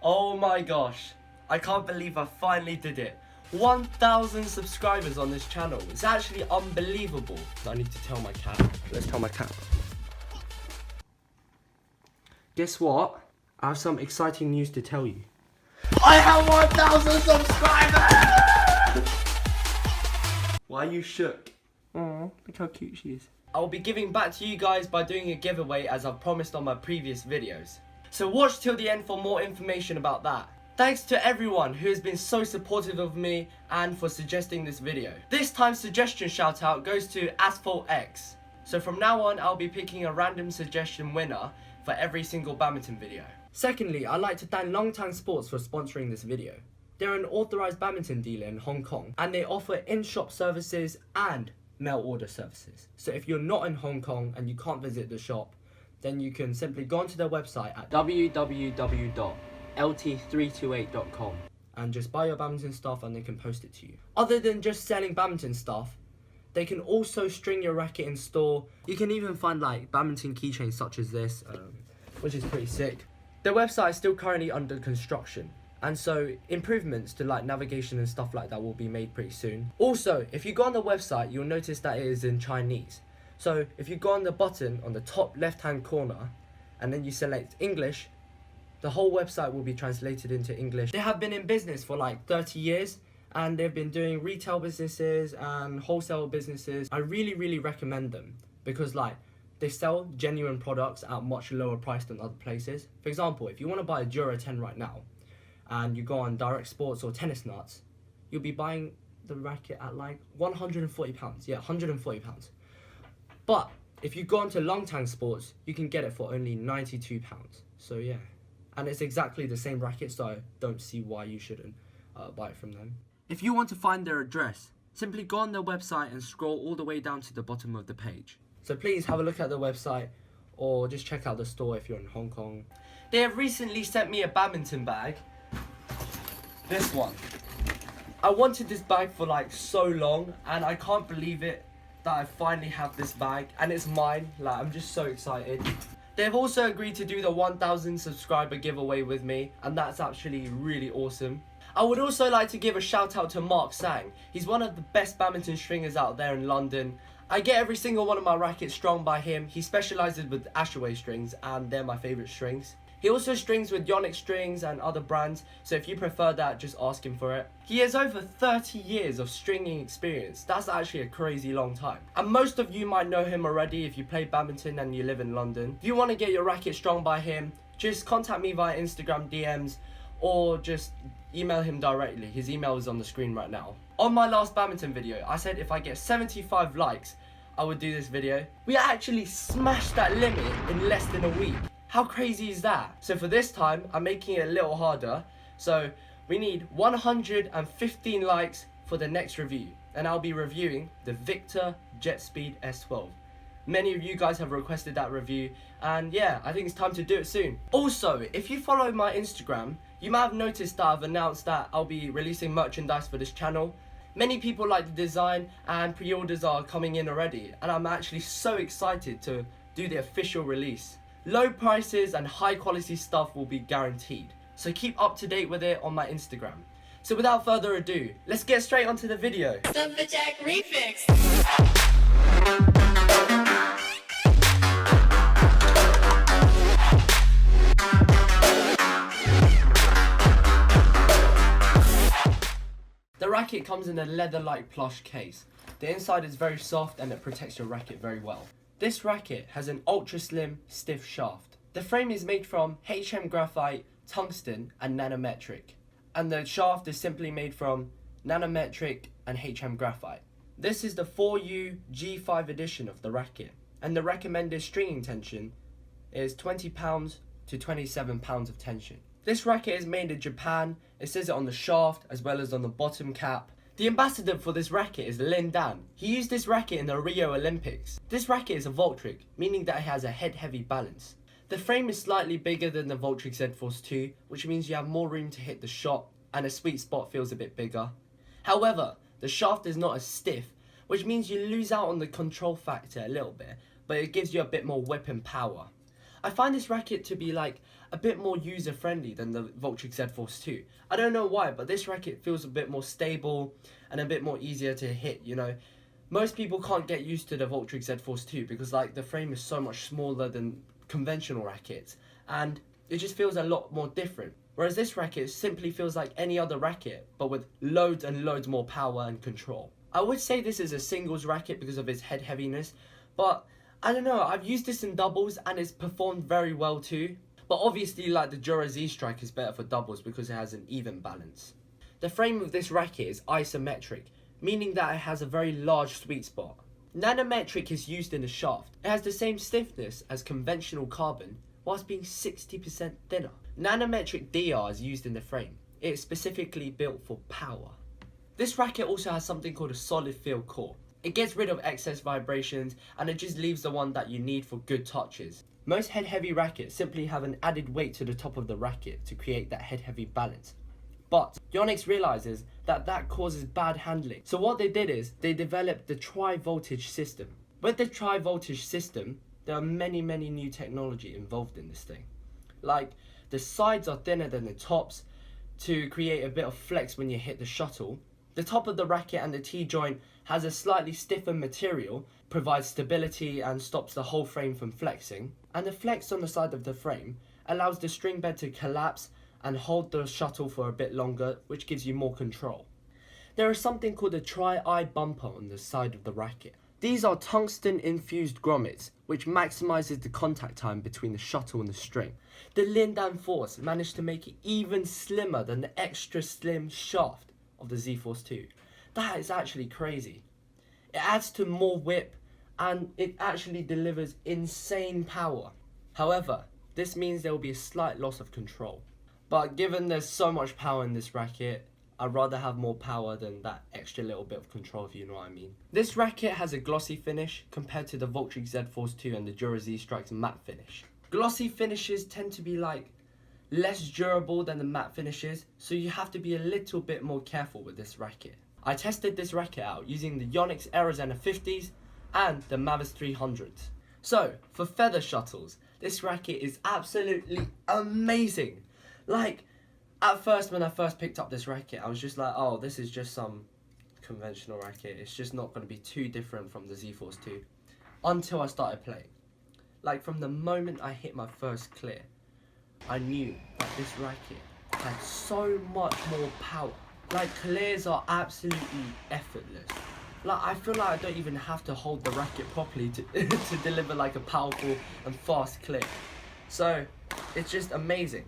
Oh my gosh, I can't believe I finally did it. 1,000 subscribers on this channel. It's actually unbelievable. I need to tell my cat. Let's tell my cat. Guess what? I have some exciting news to tell you. I have 1,000 subscribers! Why are you shook? Oh, look how cute she is. I'll be giving back to you guys by doing a giveaway as I've promised on my previous videos. So watch till the end for more information about that. Thanks to everyone who has been so supportive of me and for suggesting this video. This time's suggestion shout out goes to Asphalt X. So from now on I'll be picking a random suggestion winner for every single badminton video. Secondly, I'd like to thank Longtime Sports for sponsoring this video. They're an authorized badminton dealer in Hong Kong and they offer in-shop services and mail order services. So if you're not in Hong Kong and you can't visit the shop, then you can simply go onto their website at www.lt328.com and just buy your badminton stuff and they can post it to you. Other than just selling badminton stuff, they can also string your racket in store. You can even find like badminton keychains such as this, which is pretty sick. Their website is still currently under construction, and so improvements to like navigation and stuff like that will be made pretty soon. Also, if you go on the website, you'll notice that it is in Chinese. So if you go on the button on the top left hand corner and then you select English, the whole website will be translated into English. They have been in business for like 30 years and they've been doing retail businesses and wholesale businesses. I really recommend them because like they sell genuine products at a much lower price than other places. For example, if you want to buy a Dura 10 right now and you go on Direct Sports or Tennis Nuts, you'll be buying the racket at like £140. Yeah, £140. But if you go onto Longtang Sports, you can get it for only £92. So yeah, and it's exactly the same racket, so I don't see why you shouldn't buy it from them. If you want to find their address, simply go on their website and scroll all the way down to the bottom of the page. So please have a look at the website or just check out the store if you're in Hong Kong. They have recently sent me a badminton bag. This one. I wanted this bag for like so long and I can't believe it that I finally have this bag and it's mine. Like, I'm just so excited. They've also agreed to do the 1,000 subscriber giveaway with me and that's actually really awesome. I would also like to give a shout out to Tsang. He's one of the best badminton stringers out there in London. I get every single one of my rackets strung by him. He specialises with Ashaway strings and they're my favourite strings. He also strings with Yonex strings and other brands, so if you prefer that, just ask him for it. He has over 30 years of stringing experience. That's actually a crazy long time. And most of you might know him already if you play badminton and you live in London. If you want to get your racket strung by him, just contact me via Instagram DMs or just email him directly. His email is on the screen right now. On my last badminton video, I said if I get 75 likes, I would do this video. We actually smashed that limit in less than a week. How crazy is that? So for this time, I'm making it a little harder. So we need 115 likes for the next review. And I'll be reviewing the Victor Jetspeed S12. Many of you guys have requested that review. And yeah, I think it's time to do it soon. Also, if you follow my Instagram, you might have noticed that I've announced that I'll be releasing merchandise for this channel. Many people like the design and pre-orders are coming in already. And I'm actually so excited to do the official release. Low prices and high quality stuff will be guaranteed. So keep up to date with it on my Instagram. So without further ado, let's get straight onto the video. The Jack Refix. The racket comes in a leather-like plush case. The inside is very soft and it protects your racket very well. This racket has an ultra slim, stiff shaft. The frame is made from HM graphite, tungsten and nanometric. And the shaft is simply made from nanometric and HM graphite. This is the 4U G5 edition of the racket. And the recommended stringing tension is 20 pounds to 27 pounds of tension. This racket is made in Japan. It says it on the shaft as well as on the bottom cap. The ambassador for this racket is Lin Dan. He used this racket in the Rio Olympics. This racket is a Voltric, meaning that it has a head-heavy balance. The frame is slightly bigger than the Voltric Z-Force 2, which means you have more room to hit the shot and the sweet spot feels a bit bigger. However, the shaft is not as stiff, which means you lose out on the control factor a little bit, but it gives you a bit more whip and power. I find this racket to be like a bit more user friendly than the Voltric Z Force 2. I don't know why, but this racket feels a bit more stable and a bit more easier to hit, you know. Most people can't get used to the Voltric Z Force 2 because like the frame is so much smaller than conventional rackets and it just feels a lot more different. Whereas this racket simply feels like any other racket but with loads and loads more power and control. I would say this is a singles racket because of its head heaviness, but I don't know, I've used this in doubles and it's performed very well too. But obviously like the Jura Z Strike is better for doubles because it has an even balance. The frame of this racket is isometric, meaning that it has a very large sweet spot. Nanometric is used in the shaft. It has the same stiffness as conventional carbon, whilst being 60% thinner. Nanometric DR is used in the frame. It is specifically built for power. This racket also has something called a solid feel core. It gets rid of excess vibrations and it just leaves the one that you need for good touches. Most head heavy rackets simply have an added weight to the top of the racket to create that head heavy balance. But Yonex realizes that that causes bad handling. So what they did is they developed the tri-voltage system. With the tri-voltage system, there are many new technology involved in this thing. Like the sides are thinner than the tops to create a bit of flex when you hit the shuttle. The top of the racket and the T-joint has a slightly stiffer material, provides stability and stops the whole frame from flexing. And the flex on the side of the frame allows the string bed to collapse and hold the shuttle for a bit longer, which gives you more control. There is something called a tri-eye bumper on the side of the racket. These are tungsten infused grommets, which maximizes the contact time between the shuttle and the string. The Lindan Force managed to make it even slimmer than the extra slim shaft of the Z Force 2. That is actually crazy. It adds to more whip and it actually delivers insane power. However, this means there will be a slight loss of control. But given there's so much power in this racket, I'd rather have more power than that extra little bit of control, if you know what I mean. This racket has a glossy finish compared to the Voltric Z Force 2 and the Jura Z Strike's matte finish. Glossy finishes tend to be like less durable than the matte finishes, so you have to be a little bit more careful with this racket. I tested this racket out using the Yonex Aerozenna 50s and the Mavis 300s. So, for feather shuttles, this racket is absolutely amazing. Like, at first when I first picked up this racket, I was just like, oh, this is just some conventional racket. It's just not going to be too different from the Z Force 2. Until I started playing. Like, from the moment I hit my first clear, I knew that this racket had so much more power. Like, clears are absolutely effortless. Like, I feel like I don't even have to hold the racket properly to, to deliver like a powerful and fast clear. So, it's just amazing.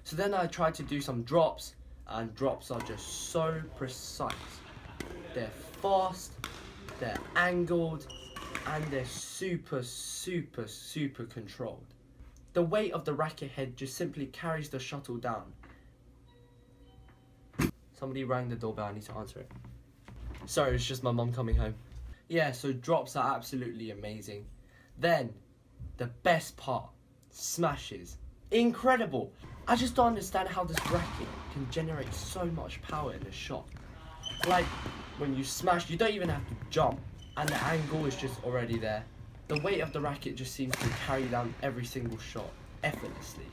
So then I tried to do some drops, and drops are just so precise. They're fast, they're angled, and they're super controlled. The weight of the racket head just simply carries the shuttle down. Somebody rang the doorbell, I need to answer it. Sorry, it's just my mum coming home. Yeah, so drops are absolutely amazing. Then, the best part, smashes. Incredible! I just don't understand how this racket can generate so much power in a shot. Like, when you smash, you don't even have to jump, and the angle is just already there. The weight of the racket just seems to carry down every single shot, effortlessly.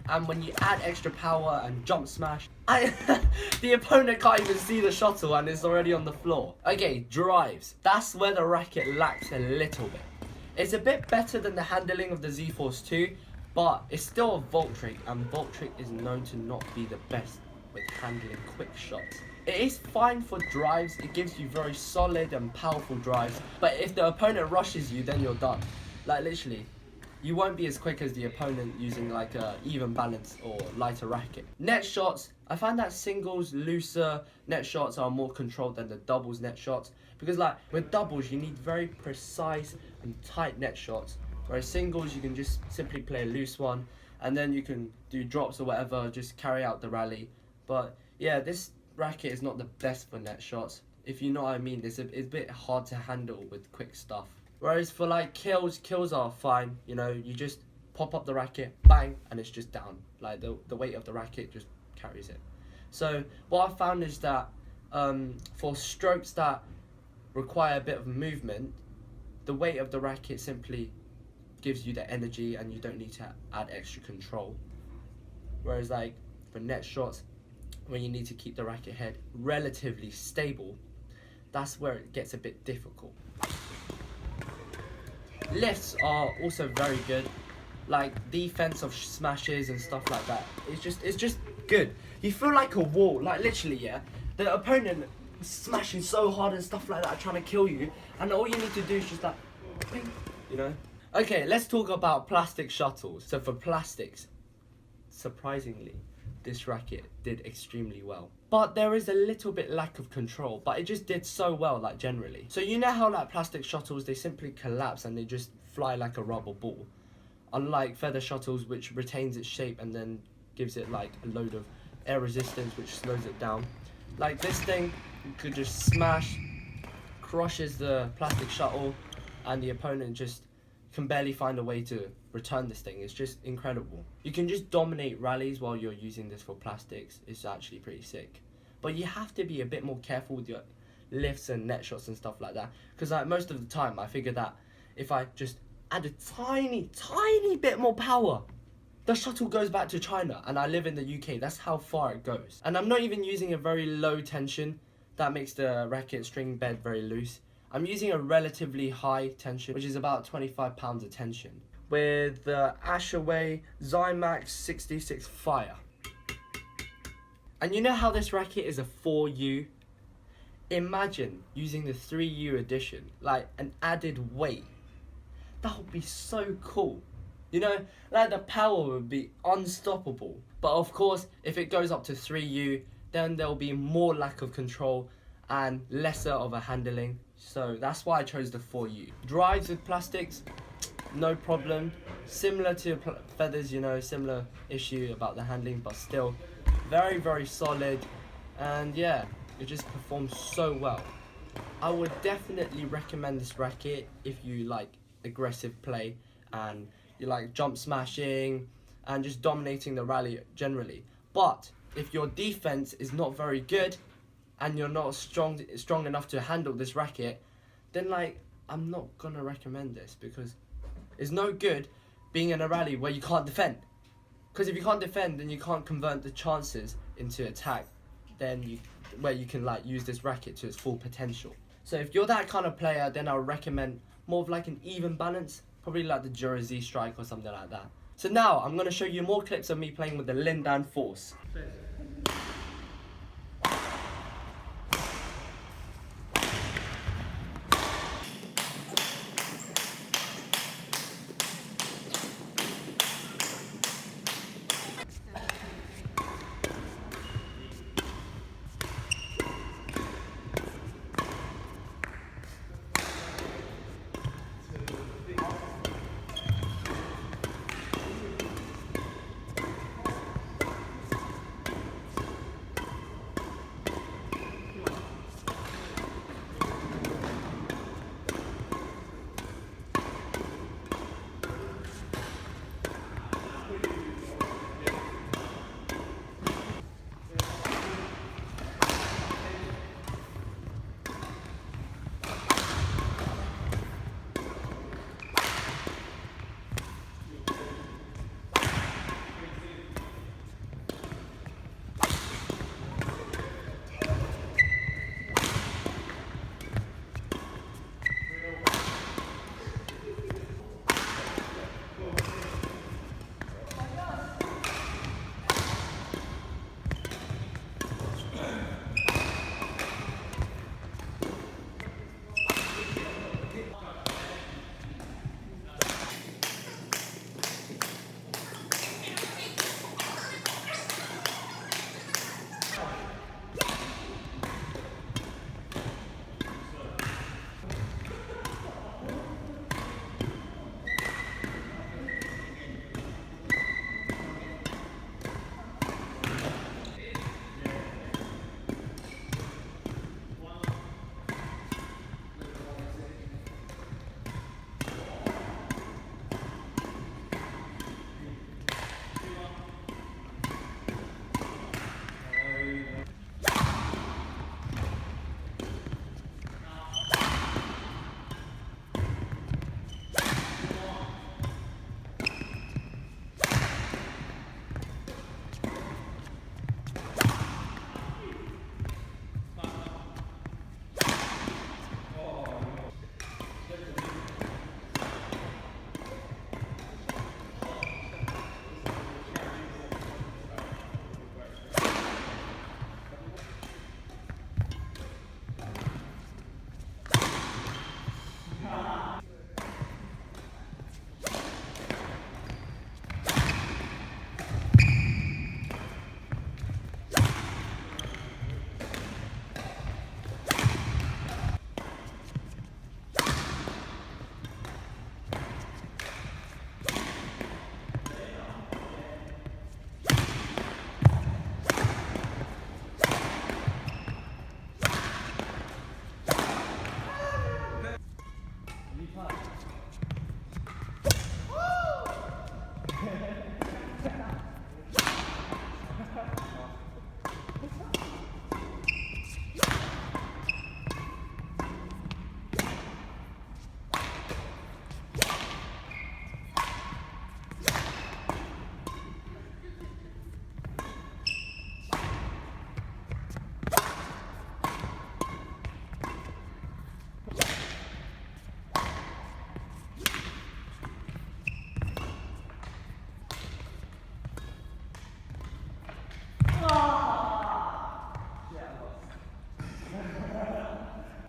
And when you add extra power and jump smash, the opponent can't even see the shuttle and it's already on the floor. Okay, drives. That's where the racket lacks a little bit. It's a bit better than the handling of the Z Force 2, but it's still a Voltric, and Voltric is known to not be the best with handling quick shots. It is fine for drives, it gives you very solid and powerful drives, but if the opponent rushes you, then you're done. Like, literally, you won't be as quick as the opponent using like a even balance or lighter racket. Net shots, I find that singles, looser net shots are more controlled than the doubles net shots, because like with doubles you need very precise and tight net shots, whereas singles you can just simply play a loose one and then you can do drops or whatever, just carry out the rally. But yeah, this racket is not the best for net shots, if you know what I mean. It's a bit hard to handle with quick stuff. Whereas for like kills are fine, you know, you just pop up the racket, bang, and it's just down. Like the weight of the racket just carries it. So what I found is that for strokes that require a bit of movement, the weight of the racket simply gives you the energy and you don't need to add extra control. Whereas like for net shots, when you need to keep the racket head relatively stable, that's where it gets a bit difficult. Lifts are also very good, like defense of smashes and stuff like that. It's just good. You feel like a wall, like literally, yeah. The opponent is smashing so hard and stuff like that, trying to kill you, and all you need to do is just like, ping, you know. Okay, let's talk about plastic shuttles. So for plastics, surprisingly, this racket did extremely well. But there is a little bit lack of control, but it just did so well, like generally. So you know how like plastic shuttles, they simply collapse and they just fly like a rubber ball. Unlike feather shuttles, which retains its shape and then gives it like a load of air resistance, which slows it down. Like this thing, you could just smash, crushes the plastic shuttle, and the opponent just can barely find a way to return this thing. It's just incredible. You can just dominate rallies while you're using this for plastics. It's actually pretty sick. But you have to be a bit more careful with your lifts and net shots and stuff like that. Because like most of the time, I figure that if I just add a tiny bit more power, the shuttle goes back to China, and I live in the UK. That's how far it goes. And I'm not even using a very low tension that makes the racket string bed very loose. I'm using a relatively high tension, which is about 25 pounds of tension, with the Ashaway Zymax 66 Fire. And you know how this racket is a 4U? Imagine using the 3U edition, like an added weight. That would be so cool. You know, like the power would be unstoppable. But of course, if it goes up to 3U, then there'll be more lack of control and lesser of a handling. So that's why I chose the 4U. Drives with plastics, no problem. Similar to feathers, you know, similar issue about the handling, but still very, very solid. And yeah, it just performs so well. I would definitely recommend this racket if you like aggressive play and you like jump smashing and just dominating the rally generally. But if your defense is not very good and you're not strong enough to handle this racket, then like I'm not gonna recommend this, because it's no good being in a rally where you can't defend. Because if you can't defend, then you can't convert the chances into attack, then where you can like use this racket to its full potential. So if you're that kind of player, then I'll recommend more of like an even balance, probably like the Jura Z Strike or something like that. So now I'm going to show you more clips of me playing with the Lindan Force.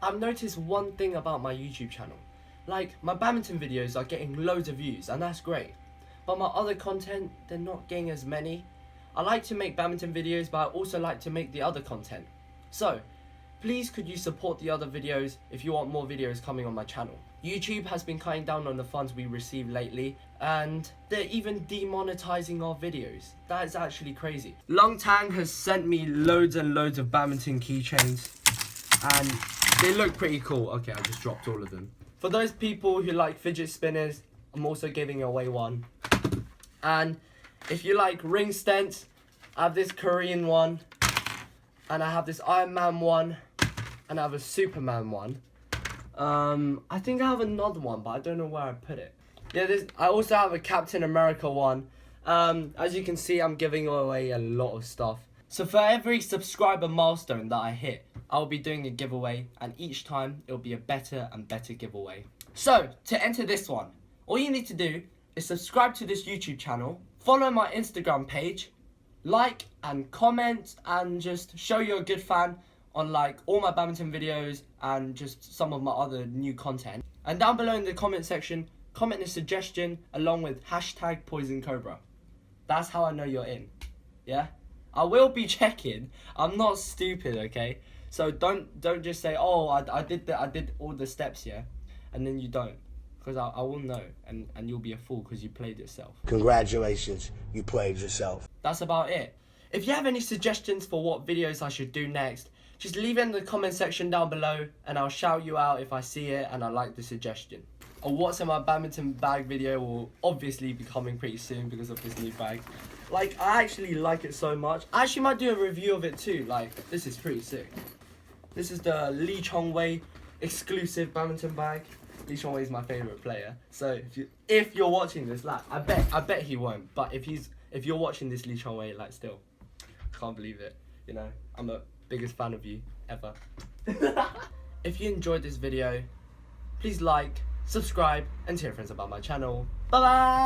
I've noticed one thing about my YouTube channel. Like, my badminton videos are getting loads of views, and that's great. But my other content, they're not getting as many. I like to make badminton videos, but I also like to make the other content. So, please could you support the other videos if you want more videos coming on my channel. YouTube has been cutting down on the funds we receive lately, and they're even demonetizing our videos. That is actually crazy. Tsang has sent me loads and loads of badminton keychains, and they look pretty cool. Okay, I just dropped all of them. For those people who like fidget spinners, I'm also giving away one. And if you like ring stents, I have this Korean one, and I have this Iron Man one, and I have a Superman one. I think I have another one, but I don't know where I put it. Yeah, I also have a Captain America one. As you can see, I'm giving away a lot of stuff. So for every subscriber milestone that I hit, I'll be doing a giveaway, and each time it'll be a better and better giveaway. So to enter this one, all you need to do is subscribe to this YouTube channel, follow my Instagram page, like and comment, and just show you're a good fan on like all my badminton videos and just some of my other new content. And down below in the comment section, comment a suggestion along with hashtag Poison Cobra. That's how I know you're in. Yeah? I will be checking. I'm not stupid, okay? So don't just say, oh, I did all the steps, yeah, and then you don't, because I will know, and you'll be a fool because you played yourself. Congratulations, you played yourself. That's about it. If you have any suggestions for what videos I should do next, just leave it in the comment section down below, and I'll shout you out if I see it and I like the suggestion. A what's in my badminton bag video will obviously be coming pretty soon because of this new bag. Like, I actually like it so much. I actually might do a review of it too. Like, this is pretty sick. This is the Lee Chong-wei exclusive badminton bag. Lee Chong-wei is my favorite player. So if you're watching this, like, I bet he won't. But if you're watching this, Lee Chong-wei, like, still, can't believe it. You know, I'm the biggest fan of you ever. If you enjoyed this video, please like, subscribe, and tell your friends about my channel. Bye bye.